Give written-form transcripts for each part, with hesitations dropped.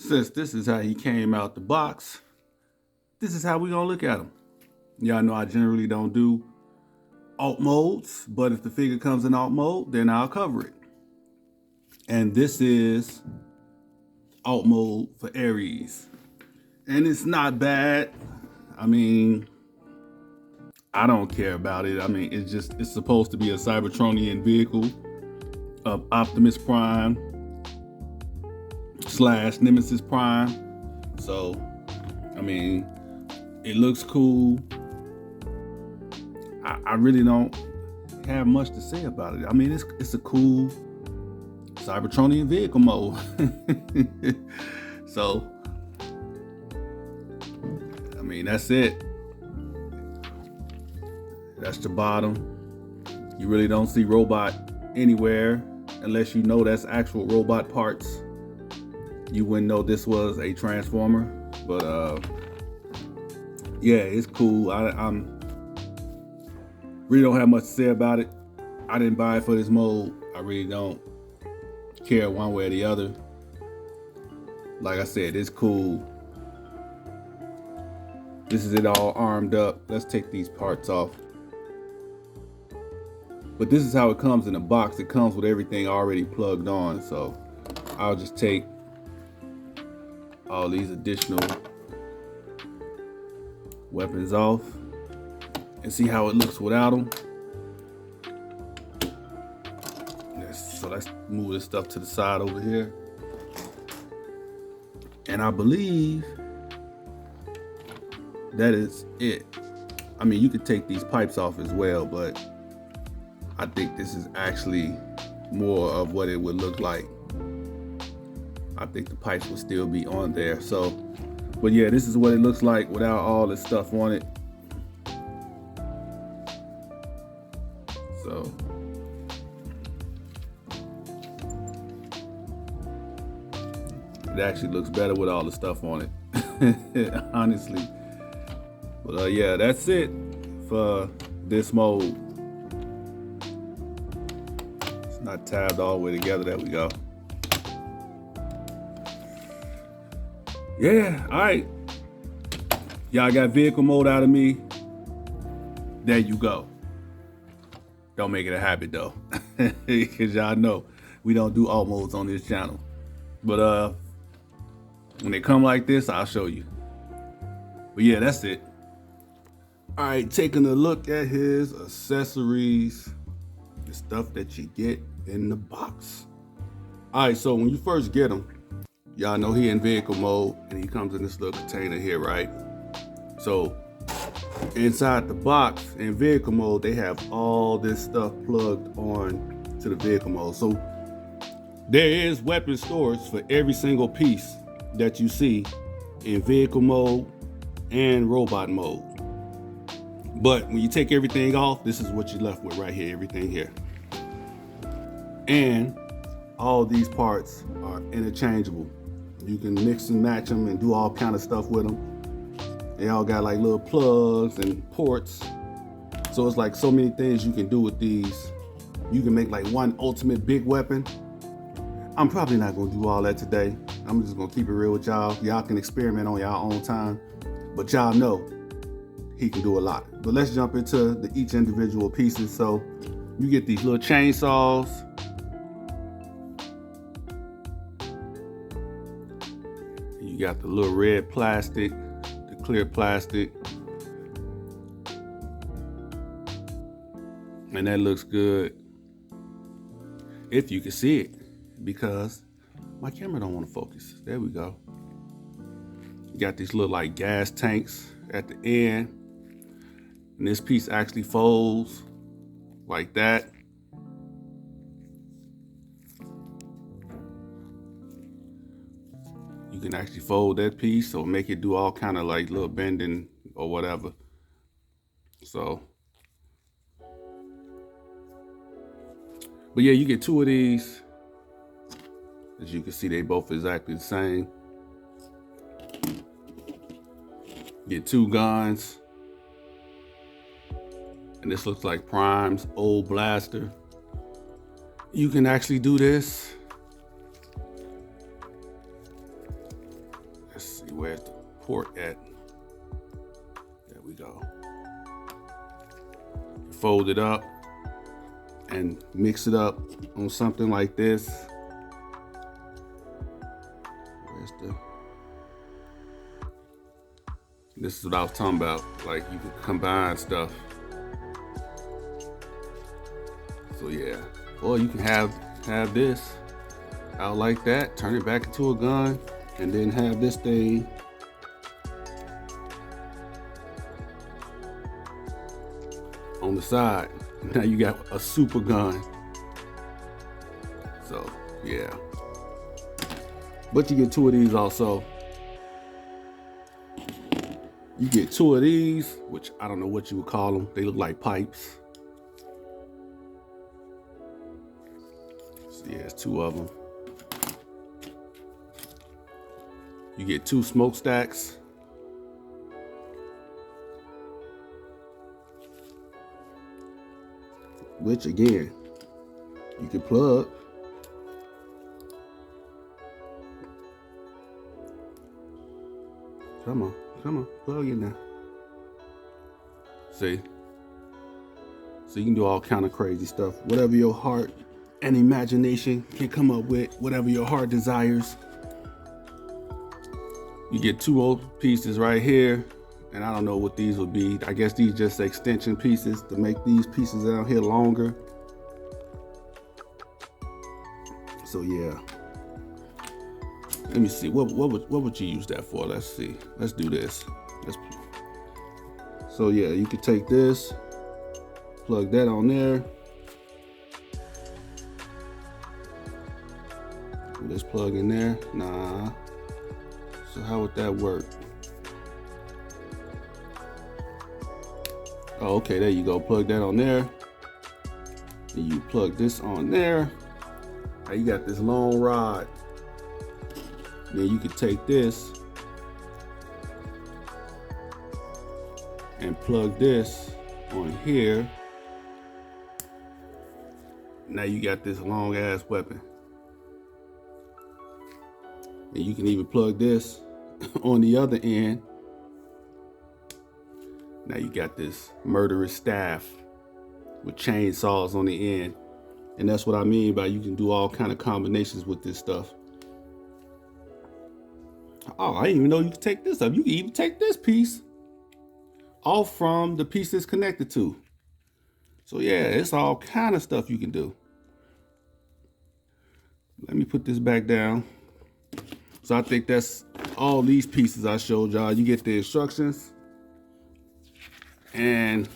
Since this is how he came out the box, this is how we gonna look at him. Y'all know I generally don't do alt modes, but if the figure comes in alt mode, then I'll cover it. And this is alt mode for Ares. And it's not bad. I mean, I don't care about it. I mean, it's supposed to be a Cybertronian vehicle of Optimus Prime / Nemesis Prime. So, I mean, it looks cool. I really don't have much to say about it. I mean, it's a cool Cybertronian vehicle mode. So, I mean, that's it. That's the bottom. You really don't see robot anywhere unless you know that's actual robot parts. You wouldn't know this was a transformer, but yeah, it's cool. I'm really don't have much to say about it. I didn't buy it for this mode. I really don't care one way or the other. Like I said, it's cool. This is it all armed up. Let's take these parts off. But this is how it comes in a box. It comes with everything already plugged on. So I'll just take all these additional weapons off and see how it looks without them. So let's move this stuff to the side over here. And I believe that is it. I mean, you could take these pipes off as well, but I think this is actually more of what it would look like. I think the pipes will still be on there. So, but yeah, this is what it looks like without all this stuff on it. So, it actually looks better with all the stuff on it, honestly. But yeah, that's it for this mode. It's not tabbed all the way together. There we go. Yeah, all right. Y'all got vehicle mode out of me. There you go. Don't make it a habit though, because y'all know we don't do alt modes on this channel. But when they come like this, I'll show you. But yeah, that's it. All right, taking a look at his accessories, the stuff that you get in the box. All right, so when you first get him, y'all know he in vehicle mode and he comes in this little container here, right? So inside the box in vehicle mode, they have all this stuff plugged on to the vehicle mode. So there is weapon storage for every single piece that you see in vehicle mode and robot mode. But when you take everything off, this is what you're left with right here, everything here. And all these parts are interchangeable. You can mix and match them and do all kind of stuff with them. They all got like little plugs and ports. So it's like so many things you can do with these. You can make like one ultimate big weapon. I'm probably not gonna do all that today. I'm just gonna keep it real with y'all. Y'all can experiment on y'all own time. But y'all know he can do a lot. But let's jump into each individual pieces. So you get these little chainsaws. You got the little red plastic, the clear plastic. And that looks good. If you can see it, because my camera don't want to focus. There we go. You got these little like gas tanks at the end. And this piece actually folds like that. You can actually fold that piece or make it do all kind of like little bending or whatever. So, but yeah, you get two of these. As you can see, they both exactly the same. Get two guns. And this looks like Prime's old blaster. You can actually do this. port at? There we go. Fold it up and mix it up on something like this. This is what I was talking about. Like, you can combine stuff. So yeah. Or you can have this out like that, turn it back into a gun, and then have this thing on the side. Now you got a super gun. So yeah. But you get two of these also. You get two of these, which I don't know what you would call them. They look like pipes. So yeah, it's two of them. You get two smokestacks. Which again, you can plug. Come on, plug in there. See? So you can do all kind of crazy stuff. Whatever your heart and imagination can come up with, whatever your heart desires. You get two old pieces right here. And I don't know what these would be. I guess these just extension pieces to make these pieces out here longer. So yeah. Let me see. What would you use that for? Let's see. Let's do this. So yeah, you could take this, plug that on there. Put this plug in there. Nah. So how would that work? Oh, okay, there you go. Plug that on there. And you plug this on there. Now you got this long rod. Then you could take this and plug this on here. Now you got this long ass weapon. And you can even plug this on the other end. Now you got this murderous staff with chainsaws on the end. And that's what I mean by you can do all kind of combinations with this stuff. Oh, I didn't even know you could take this up. You can even take this piece off from the piece it's connected to. So yeah, it's all kind of stuff you can do. Let me put this back down. So I think that's all these pieces I showed y'all. You get the instructions. And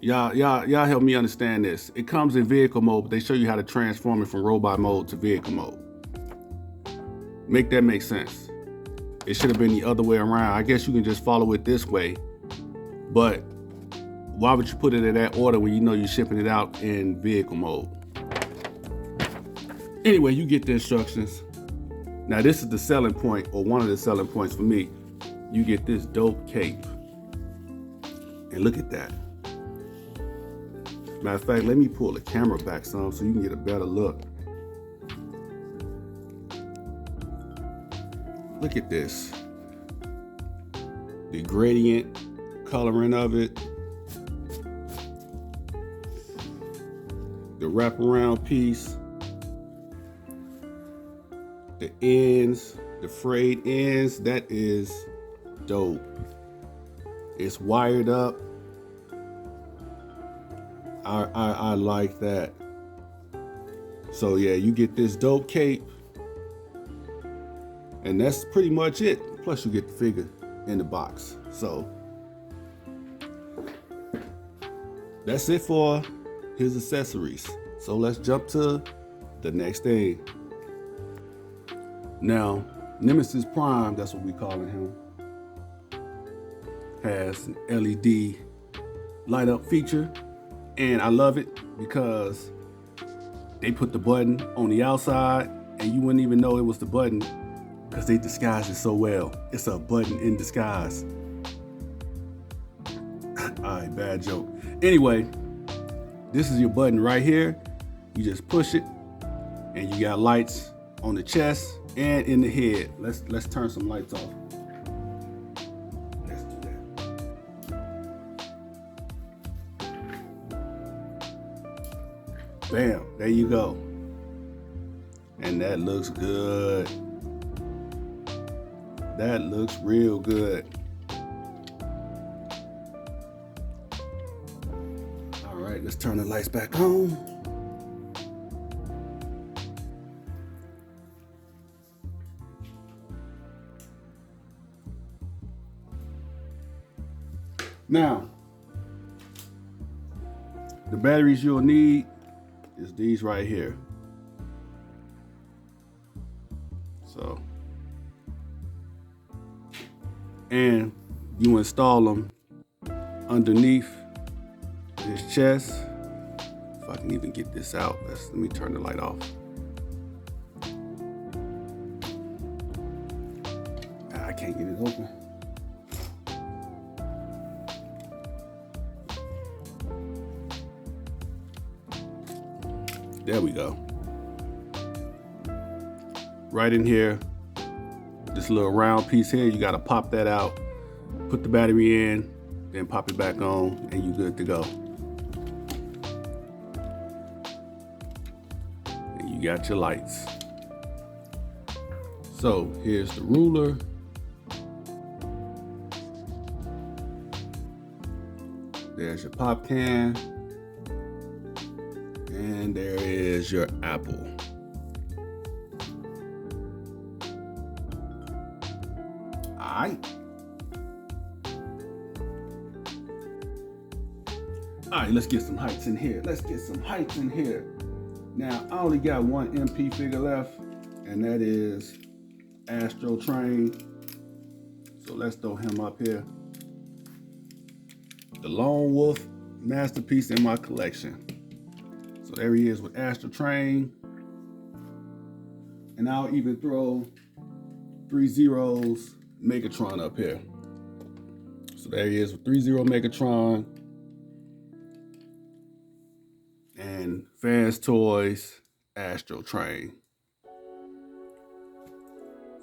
y'all help me understand this. It comes in vehicle mode, but they show you how to transform it from robot mode to vehicle mode. Make that make sense. It should have been the other way around. I guess you can just follow it this way, but why would you put it in that order when you know you're shipping it out in vehicle mode? Anyway, you get the instructions. Now this is the selling point, or one of the selling points for me. You get this dope cape. And look at that. Matter of fact, let me pull the camera back some so you can get a better look. Look at this. The gradient coloring of it. The wraparound piece. The ends, the frayed ends, that is dope. It's wired up. I like that. So yeah, you get this dope cape, and that's pretty much it. Plus you get the figure in the box. So that's it for his accessories. So let's jump to the next thing. Now, Nemesis Prime, that's what we calling him, has an LED light up feature. And I love it because they put the button on the outside and you wouldn't even know it was the button because they disguised it so well. It's a button in disguise. All right, bad joke. Anyway, this is your button right here. You just push it and you got lights on the chest and in the head. Let's turn some lights off. Let's do that. Bam, there you go. And that looks good. That looks real good. All right, let's turn the lights back on. Now, the batteries you'll need is these right here. So, and you install them underneath this chest. If I can even get this out, let me turn the light off. I can't get it open. There we go. Right in here, this little round piece here, you gotta pop that out, put the battery in, then pop it back on, and you're good to go. And you got your lights. So here's the ruler. There's your pop can. And there is your apple. All right. All right, let's get some heights in here. Now, I only got one MP figure left, and that is Astrotrain. So let's throw him up here. The Lone Wolf masterpiece in my collection. So there he is with Astrotrain. And I'll even throw 3 Zeros Megatron up here. So there he is with 3 Zero Megatron. And Fans Toys Astrotrain.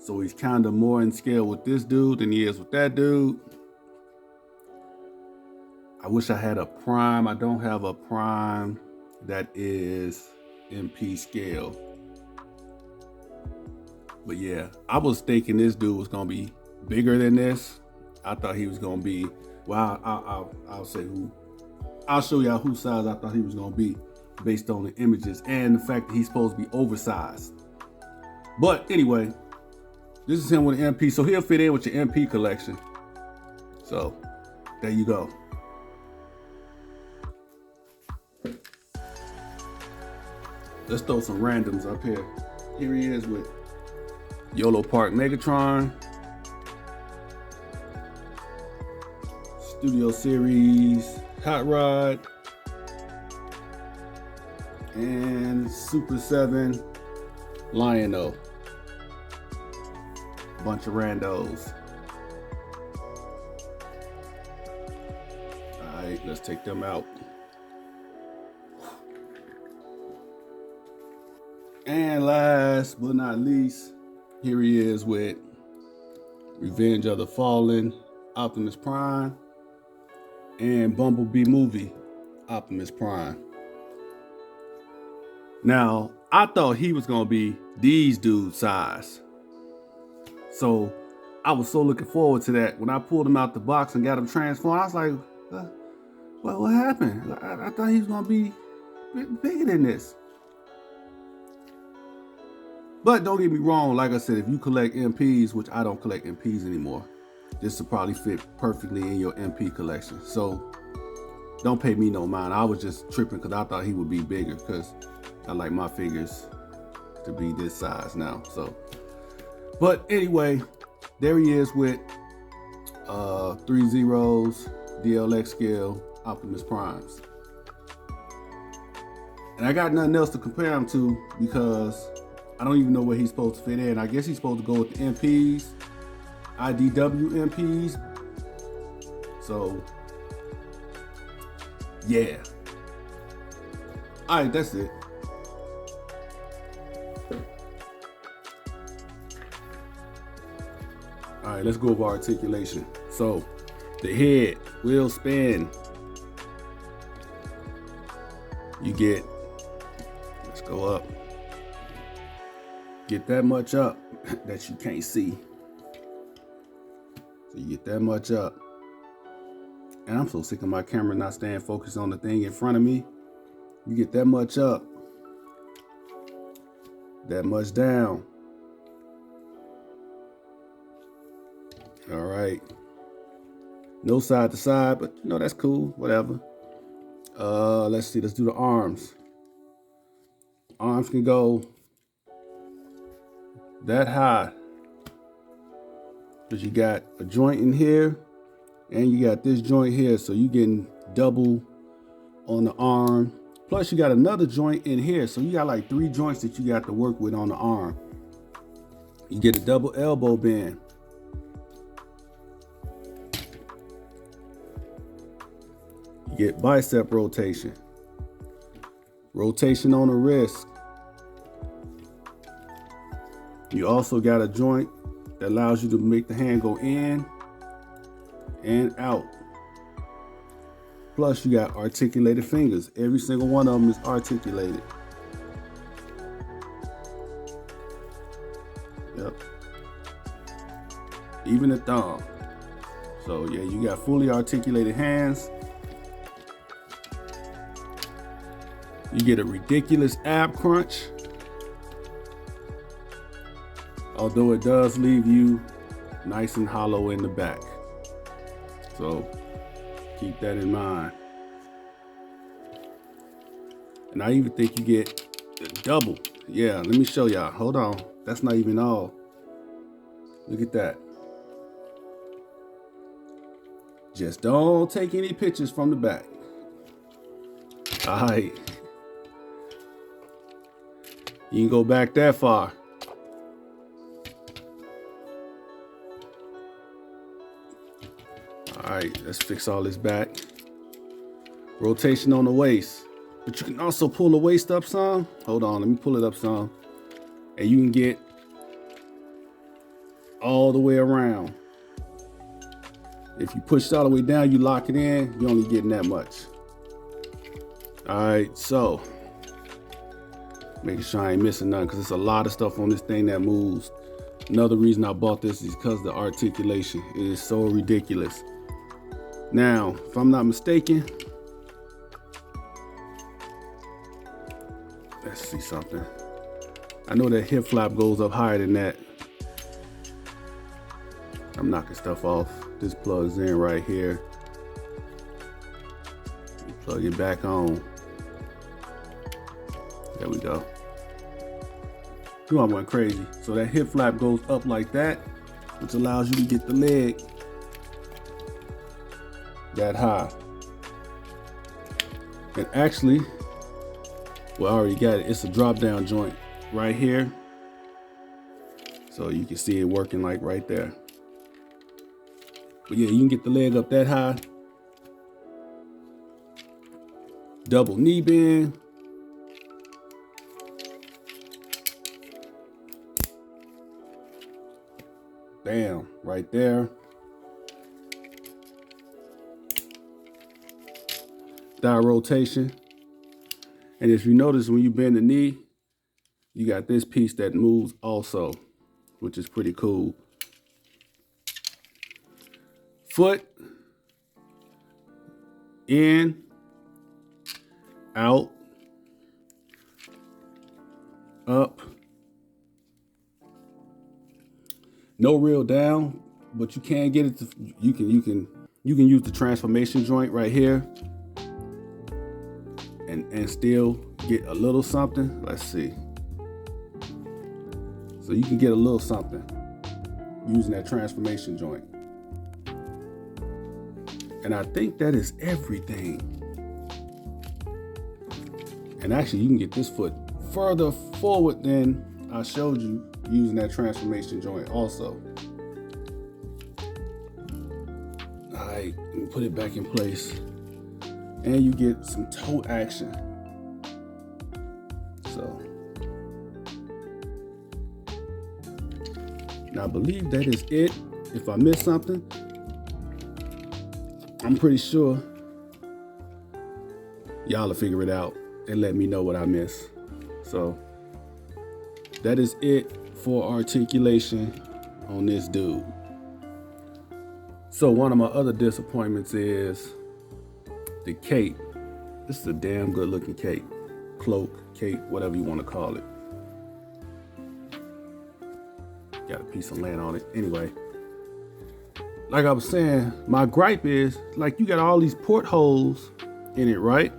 So he's kind of more in scale with this dude than he is with that dude. I wish I had a Prime. I don't have a Prime that is MP scale. But yeah, I was thinking this dude was gonna be bigger than this. I thought he was gonna be, well, I'll say who. I'll show y'all whose size I thought he was gonna be based on the images and the fact that he's supposed to be oversized. But anyway, this is him with an MP, so he'll fit in with your MP collection. So there you go. Let's throw some randoms up here. Here he is with YOLO Park Megatron, Studio Series Hot Rod, and Super 7 Lion-O. Bunch of randos. All right, let's take them out. And last but not least, here he is with Revenge of the Fallen, Optimus Prime, and Bumblebee movie, Optimus Prime. Now, I thought he was gonna be these dudes' size. So I was so looking forward to that. When I pulled him out the box and got him transformed, I was like, what happened? I thought he was gonna be bigger than this. But don't get me wrong, like I said, if you collect MPs, which I don't collect MPs anymore, this will probably fit perfectly in your MP collection. So don't pay me no mind. I was just tripping because I thought he would be bigger because I like my figures to be this size now. So, but anyway, there he is with 3 Zeros, DLX scale, Optimus Primes. And I got nothing else to compare him to because I don't even know where he's supposed to fit in. I guess he's supposed to go with the MPs, IDW MPs. So, yeah. All right, that's it. right, let's go over articulation. So the head will spin. You get, let's go up. Get that much up that you can't see. So you get that much up. And I'm so sick of my camera not staying focused on the thing in front of me. You get that much up. That much down. All right. No side to side, but you know, that's cool, whatever. Let's see, let's do the arms. Arms can go that high. Because you got a joint in here and you got this joint here. So you getting double on the arm. Plus you got another joint in here. So you got like 3 joints that you got to work with on the arm. You get a double elbow bend. You get bicep rotation. Rotation on the wrist. You also got a joint that allows you to make the hand go in and out. Plus you got articulated fingers. Every single one of them is articulated. Yep. Even the thumb. So yeah, you got fully articulated hands. You get a ridiculous ab crunch. Although it does leave you nice and hollow in the back. So keep that in mind. And I even think you get the double. Yeah, let me show y'all. Hold on. That's not even all. Look at that. Just don't take any pictures from the back. All right. You can go back that far. All right, let's fix all this back. Rotation on the waist. But you can also pull the waist up some. Hold on, let me pull it up some. And you can get all the way around. If you push it all the way down, you lock it in, you're only getting that much. All right, so making sure I ain't missing nothing, because there's a lot of stuff on this thing that moves. Another reason I bought this is because the articulation. It is so ridiculous. Now, if I'm not mistaken, let's see something. I know that hip flap goes up higher than that. I'm knocking stuff off. This plugs in right here. You plug it back on. There we go. Ooh, I went crazy. So that hip flap goes up like that, which allows you to get the leg that high. And actually, well, I already got it. It's a drop down joint right here. So you can see it working like right there. But yeah, you can get the leg up that high. Double knee bend. Bam, right there. Thigh rotation. And if you notice, when you bend the knee, you got this piece that moves also, which is pretty cool. Foot, in, out, up. No real down, but you can get it to, you can use the transformation joint right here and still get a little something. Let's see. So you can get a little something using that transformation joint. And I think that is everything. And actually, you can get this foot further forward than I showed you using that transformation joint also. All right, let me put it back in place. And you get some toe action. So, now I believe that is it. if I miss something, I'm pretty sure y'all will figure it out and let me know what I miss. So that is it for articulation on this dude. So one of my other disappointments is the cape. This is a damn good looking cape. Cloak, cape, whatever you want to call it. Got a piece of land on it. Anyway, like I was saying, my gripe is, like, you got all these portholes in it, right?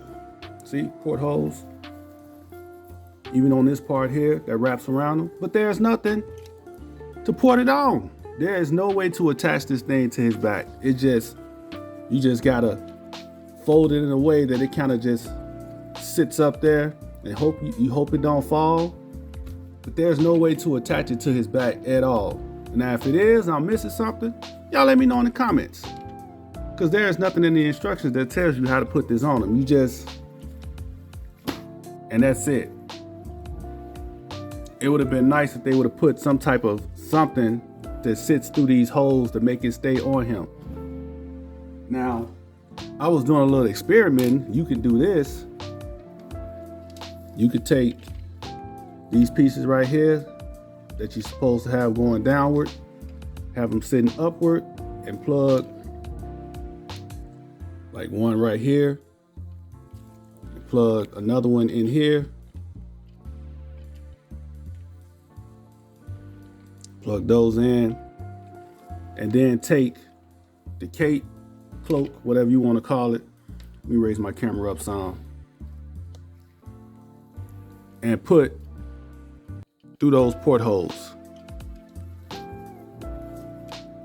See, portholes. Even on this part here that wraps around them. But there's nothing to port it on. There is no way to attach this thing to his back. You just gotta fold it in a way that it kind of just sits up there and you hope it don't fall. But there's no way to attach it to his back at all. Now, if it is, I'm missing something, y'all let me know in the comments. Because there's nothing in the instructions that tells you how to put this on him. And that's it. It would have been nice if they would have put some type of something that sits through these holes to make it stay on him. Now, I was doing a little experiment. You could do this. You could take these pieces right here that you're supposed to have going downward, have them sitting upward, and plug like one right here, and plug another one in here, plug those in, and then take the cape, cloak, whatever you want to call it. Let me raise my camera up some. And put through those portholes.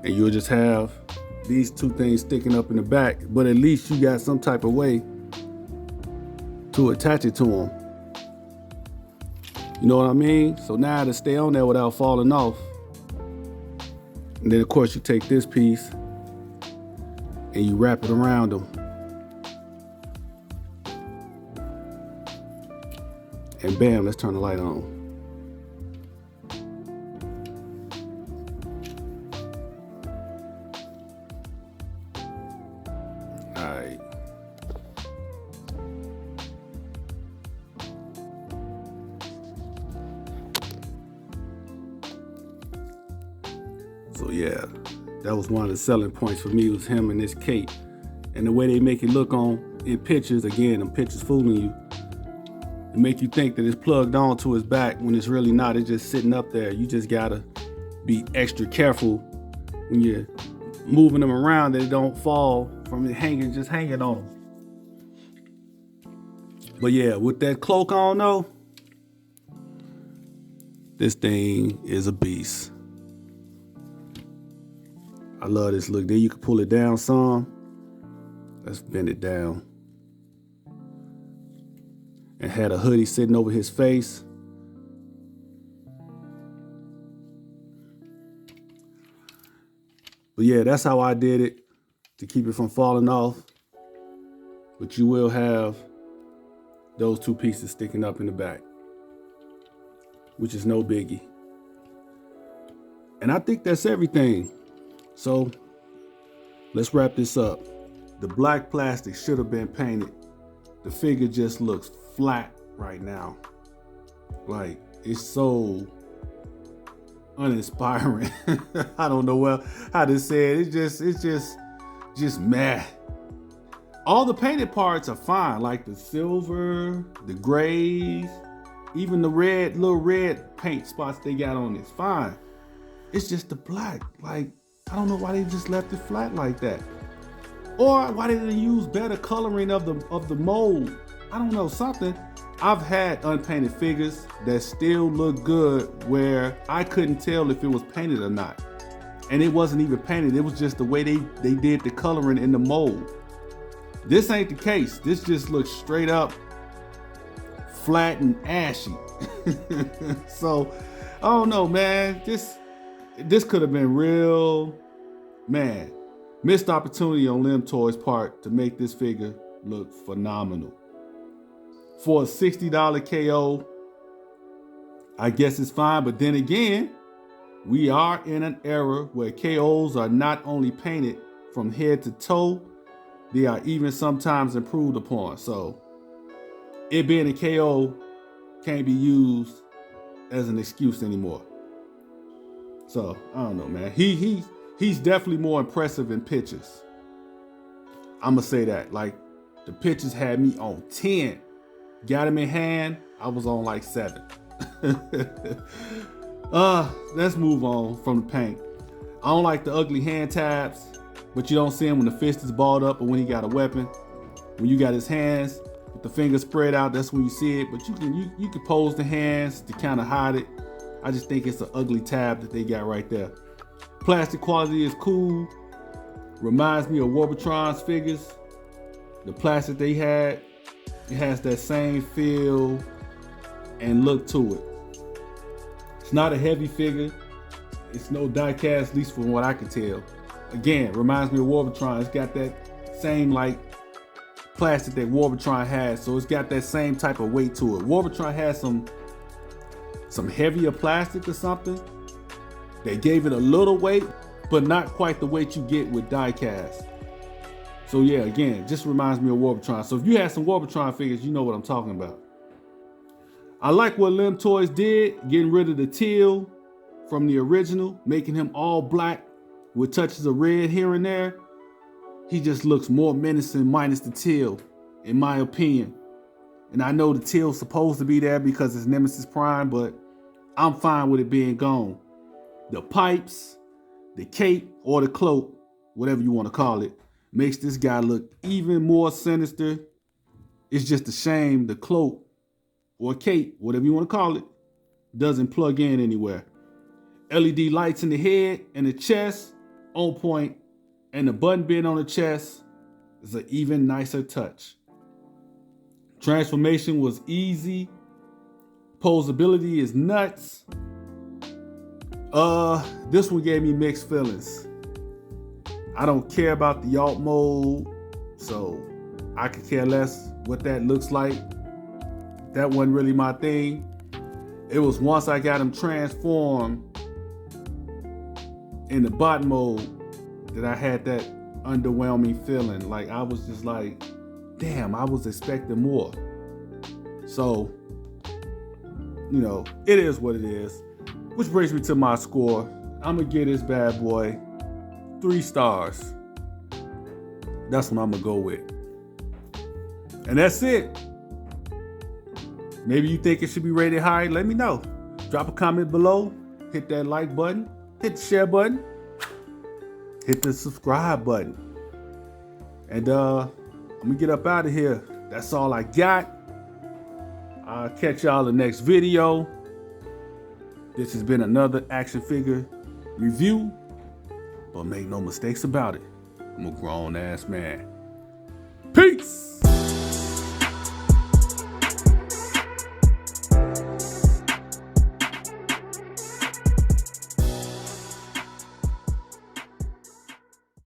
And you'll just have these two things sticking up in the back, but at least you got some type of way to attach it to them. You know what I mean? So now to stay on there without falling off. And then of course you take this piece and you wrap it around them. And bam, let's turn the light on. All right. So yeah, that was one of the selling points for me, was him and this cape. And the way they make it look in pictures, again, them pictures fooling you. It make you think that it's plugged on to his back when it's really not. It's just sitting up there. You just gotta be extra careful when you're moving them around that it don't fall from it just hanging on them. But yeah, with that cloak on though, this thing is a beast. I love this look. There you can pull it down some. Let's bend it down. And had a hoodie sitting over his face. But yeah, that's how I did it to keep it from falling off. But you will have those two pieces sticking up in the back, which is no biggie. And I think that's everything. So let's wrap this up. The black plastic should have been painted. The figure just looks flat right now. Like, it's so uninspiring. I don't know how to say it. It's just meh. All the painted parts are fine, like the silver, the grays, even the little red paint spots they got on it's fine. It's just the black. Like, I don't know why they just left it flat like that. Or why didn't they use better coloring of the mold? I don't know, something. I've had unpainted figures that still look good where I couldn't tell if it was painted or not. And it wasn't even painted. It was just the way they did the coloring in the mold. This ain't the case. This just looks straight up flat and ashy. So, I don't know, man. This could have been real, man. Missed opportunity on LimeToys' part to make this figure look phenomenal. For a $60 KO, I guess it's fine. But then again, We are in an era where KOs are not only painted from head to toe, they are even sometimes improved upon. So it being a KO can't be used as an excuse anymore. So I don't know, man. He's definitely more impressive in pictures. I'ma say that. Like, the pictures had me on 10. Got him in hand, I was on like 7. Let's move on from the paint. I don't like the ugly hand tabs, but you don't see him when the fist is balled up or when he got a weapon. When you got his hands with the fingers spread out, that's when you see it. But you can pose the hands to kind of hide it. I just think it's an ugly tab that they got right there. Plastic quality is cool. Reminds me of Warbotron's figures. The plastic they had, it has that same feel and look to it. It's not a heavy figure. It's no die cast, at least from what I can tell. Again, reminds me of Warbotron. It's got that same like plastic that Warbotron has, so it's got that same type of weight to it. Warbotron has some heavier plastic or something. They gave it a little weight, but not quite the weight you get with die cast. So yeah, again, just reminds me of Warbotron. So if you have some Warbotron figures, you know what I'm talking about. I like what LimeToys did, getting rid of the teal from the original, making him all black with touches of red here and there. He just looks more menacing minus the teal, in my opinion. And I know the teal's supposed to be there because it's Nemesis Prime, but I'm fine with it being gone. The pipes, the cape, or the cloak, whatever you want to call it, makes this guy look even more sinister. It's just a shame the cloak or cape, whatever you want to call it, doesn't plug in anywhere. LED lights in the head and the chest, on point, and the button being on the chest is an even nicer touch. Transformation was easy. Posability is nuts. This one gave me mixed feelings. I don't care about the alt mode, so I could care less what that looks like. That wasn't really my thing. It was once I got him transformed in the bot mode that I had that underwhelming feeling. Like, I was just like, damn, I was expecting more. So, you know, it is what it is. Which brings me to my score. I'm gonna give this bad boy 3 stars. That's what I'm gonna go with. And that's it. Maybe you think it should be rated higher? Let me know. Drop a comment below. Hit that like button. Hit the share button. Hit the subscribe button. And I'm gonna get up out of here. That's all I got. I'll catch y'all in the next video. This has been another action figure review. But make no mistakes about it, I'm a grown ass man.